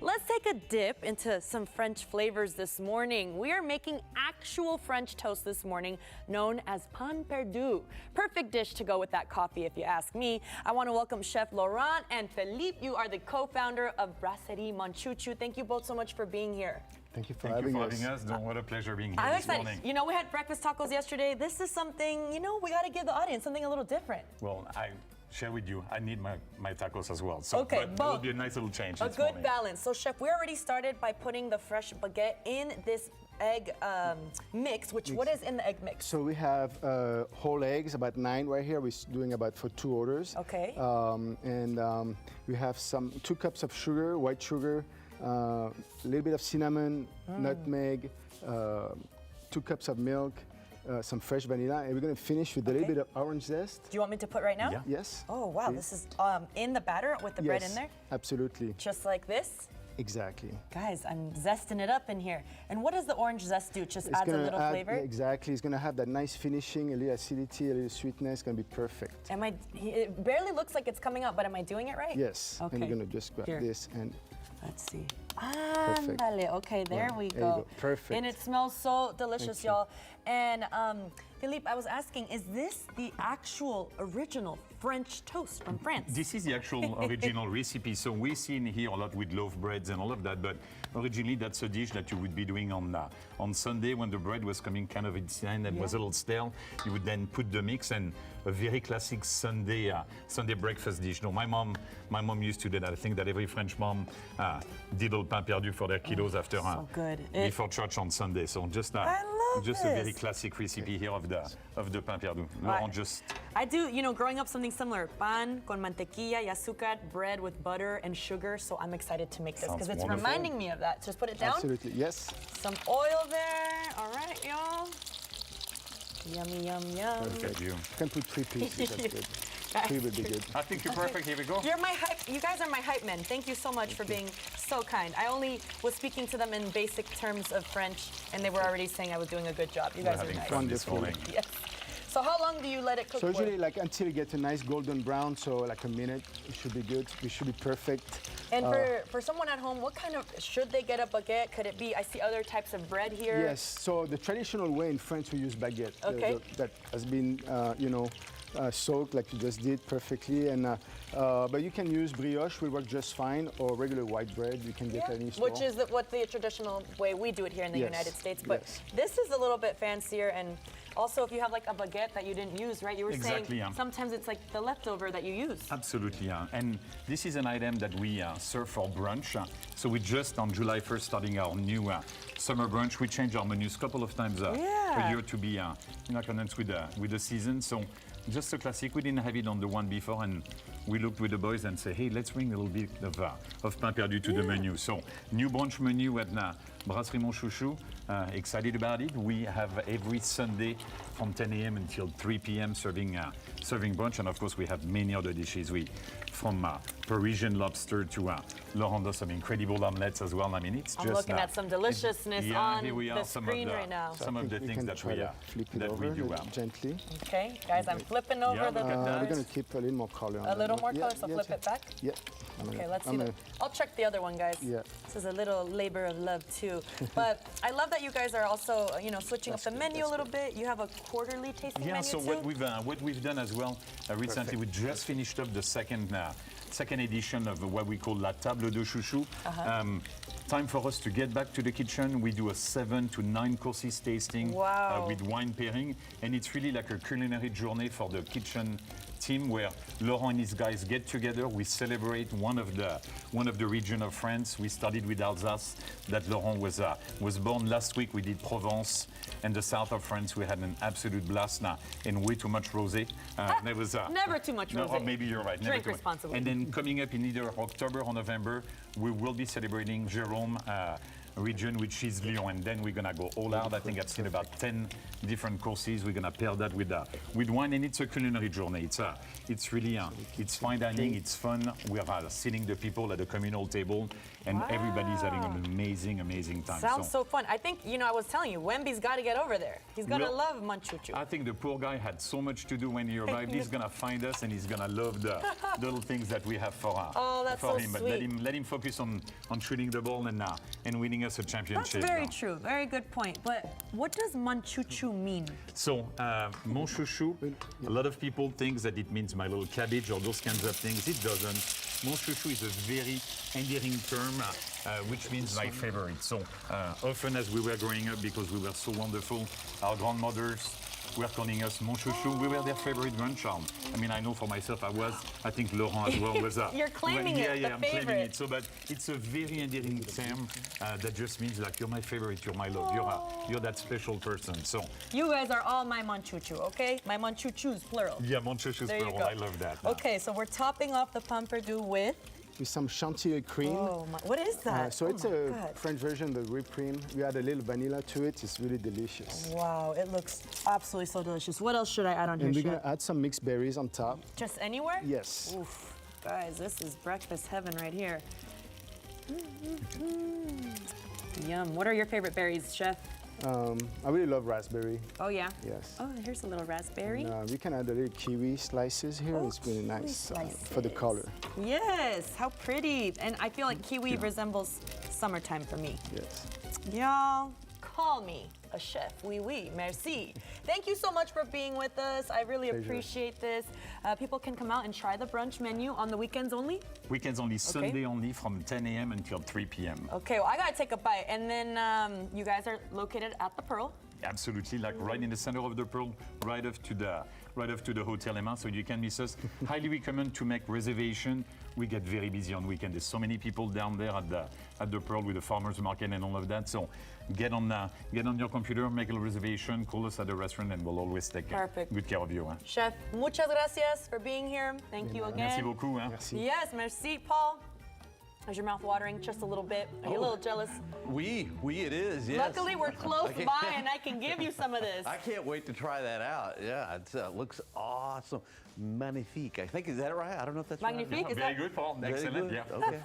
Let's take a dip into some French flavors this morning. We are making actual French toast this morning, known as pain perdu. Perfect dish to go with that coffee, if you ask me. I want to welcome Chef Laurent and Philippe. You are the co-founder of Brassiere Mon Chou Chou. Thank you both so much for being here. Thank you for having us. What a pleasure being here I'm this excited. morning. You know, we had breakfast tacos yesterday. This is something, you know, we got to give the audience something a little different. Well, I share with you, I need my tacos as well. So, okay, but it will be a nice little change a this good morning. balance. So, Chef, we already started by putting the fresh baguette in this egg mix. What is in the egg mix? So we have whole eggs, about 9 right here. We're doing about for 2 orders. Okay. We have 2 cups of sugar, white sugar, a little bit of cinnamon, nutmeg, 2 cups of milk, some fresh vanilla, and we're going to finish with a little bit of orange zest. Do you want me to put right now? Yeah. Yes. Oh, wow. Please. This is in the batter with the bread in there? Absolutely. Just like this? Exactly. Guys, I'm zesting it up in here. And what does the orange zest do? Just adds a little flavor? Exactly. It's going to have that nice finishing, a little acidity, a little sweetness. It's going to be perfect. It barely looks like it's coming out, but am I doing it right? Yes. Okay. And you're going to just grab this and... Let's see. Perfect. Andale. Okay, there we There go. you go. Perfect. And it smells so delicious, y'all. And Philippe, I was asking, is this the actual original French toast from France? This is the actual original recipe. So we see in here a lot with loaf breads and all of that, but originally that's a dish that you would be doing on Sunday when the bread was coming kind of its end and was a little stale. You would then put the mix, and a very classic Sunday breakfast dish. No, my mom used to do that. I think that every French mom did a little pain perdu for their kiddos after before church on Sunday. So just a very classic recipe here of the pain perdu. Laurent just... I do, you know, growing up something similar. Pan con mantequilla y azúcar, bread with butter and sugar. So I'm excited to make this because it's reminding me of that. Just put it down. Absolutely, yes. Some oil there. All right, y'all. Yummy, yum, yum. Perfect. You can put 3 pieces. That's good. 3 would be good. I think you're perfect. Here we go. You're my hype. You guys are my hype men. Thank you so much for being so kind. I only was speaking to them in basic terms of French, and they were already saying I was doing a good job. You guys are nice. Wonderful. Yes. So how long do you let it cook so for? usually like until it gets a nice golden brown, so like a minute, it should be good. It should be perfect. And for someone at home, what kind of, should they get a baguette? Could it be, I see other types of bread here. Yes, so the traditional way in France we use baguette. Okay. That has been, soaked like you just did perfectly. And but you can use brioche, will work just fine, or regular white bread. You can get any store. Which is what the traditional way we do it here in the United States. But this is a little bit fancier, and also if you have like a baguette that you didn't use, right? You were saying sometimes it's like the leftover that you use. Absolutely, yeah. And this is an item that we serve for brunch. So we just on July 1st starting our new summer brunch. We change our menus a couple of times a year to be in accordance with the season. So just a classic. We didn't have it on the one before, and we looked with the boys and said, hey, let's bring a little bit of pain perdu to the menu. So new brunch menu at Brassiere Mon Chou Chou. Excited about it. We have every Sunday from 10 a.m. until 3 p.m. serving brunch, and of course we have many other dishes. From Parisian lobster to Laurent does some incredible omelets as well. I mean, it's I'm just looking at some deliciousness on here we are, the screen right now. Some of the things that we do well. Gently. Okay, guys, I'm flipping over the. We're going to keep a little more color on a little more color, so flip it back. Yeah. Okay, let's see. I'll check the other one, guys. Yeah. This is a little labor of love too. But I love that you guys are also, switching up the menu a little bit. You have a quarterly tasting menu so too? what we've done as well recently, we just finished up the second edition of what we call La Table de Chouchou. Time for us to get back to the kitchen. We do a 7 to 9 courses tasting with wine pairing, and it's really like a culinary journey for the kitchen team where Laurent and his guys get together. We celebrate one of the region of France. We started with Alsace, that Laurent was born. Last week we did Provence and the south of France. We had an absolute blast now, and way too much rosé. There was never too much rosé. No, maybe you're right. Drink responsibly. And then coming up in either October or November, we will be celebrating Jérôme. region, which is Lyon, and then we're gonna go all out. I think I've seen about 10 different courses. We're gonna pair that with wine, and it's a culinary journey. It's really it's fine dining. It's fun. We are sitting the people at the communal table, and everybody's having an amazing time. Sounds so fun. I think, I was telling you, Wemby's got to get over there. He's going to love Mon Chou Chou. I think the poor guy had so much to do when he arrived. He's going to find us, and he's going to love the little things that we have for sweet. him. But let him focus on shooting the ball and winning us a championship. That's very true. Very good point. But what does Mon Chou Chou mean? So, Mon Chou Chou, a lot of people think that it means my little cabbage or those kinds of things. It doesn't. Mon Chou Chou is a very endearing term, which means my favorite. So often as we were growing up, because we were so wonderful, our grandmothers were calling us Mon Chou Chou. We were their favorite grandchild. I mean, I know for myself, I think Laurent as well was. You're claiming it, I'm claiming it. So, but it's a very endearing term that just means like, you're my favorite, you're my love, you're that special person. So you guys are all my Mon Chou Chou, okay? My Mon Chou Chou's plural. Yeah, Mon Chou Chou's plural. I love that. Okay, so we're topping off the Pamperdou with some chantilly cream. Oh my, what is that? So it's a French version of the whipped cream. We add a little vanilla to it. It's really delicious. Wow, it looks absolutely so delicious. What else should I add on here, And we're Chef? going to add some mixed berries on top. Just anywhere? Yes. Oof. Guys, this is breakfast heaven right here. Yum. What are your favorite berries, Chef? I really love raspberry. Oh, yeah? Yes. Oh, here's a little raspberry. And, we can add a little kiwi slices here. It's really nice for the color. Yes, how pretty. And I feel like kiwi resembles summertime for me. Yes. Y'all, call me a chef. Oui, oui, merci. Thank you so much for being with us. I really appreciate this. People can come out and try the brunch menu on the weekends only? Weekends only, Sunday only from 10 a.m. until 3 p.m. Okay, well, I gotta take a bite. And then you guys are located at the Pearl. Absolutely, like right in the center of the Pearl, right off to the Hotel Emma, so you can miss us. Highly recommend to make reservation. We get very busy on weekend. There's so many people down there at the Pearl with the farmers market and all of that. So get on your computer, make a reservation, call us at the restaurant, and we'll always take good care of you. Hein? Chef, muchas gracias for being here. Thank you again. Merci beaucoup. Hein? Merci. Yes, merci, Paul. Is your mouth watering just a little bit? Are you a little jealous? Oui, it is, yes. Luckily, we're close by and I can give you some of this. I can't wait to try that out. Yeah, it looks awesome. Magnifique. I think, is that right? I don't know if that's Magnifique, right. is Very good, Paul. Excellent. Very good. Yeah. Okay.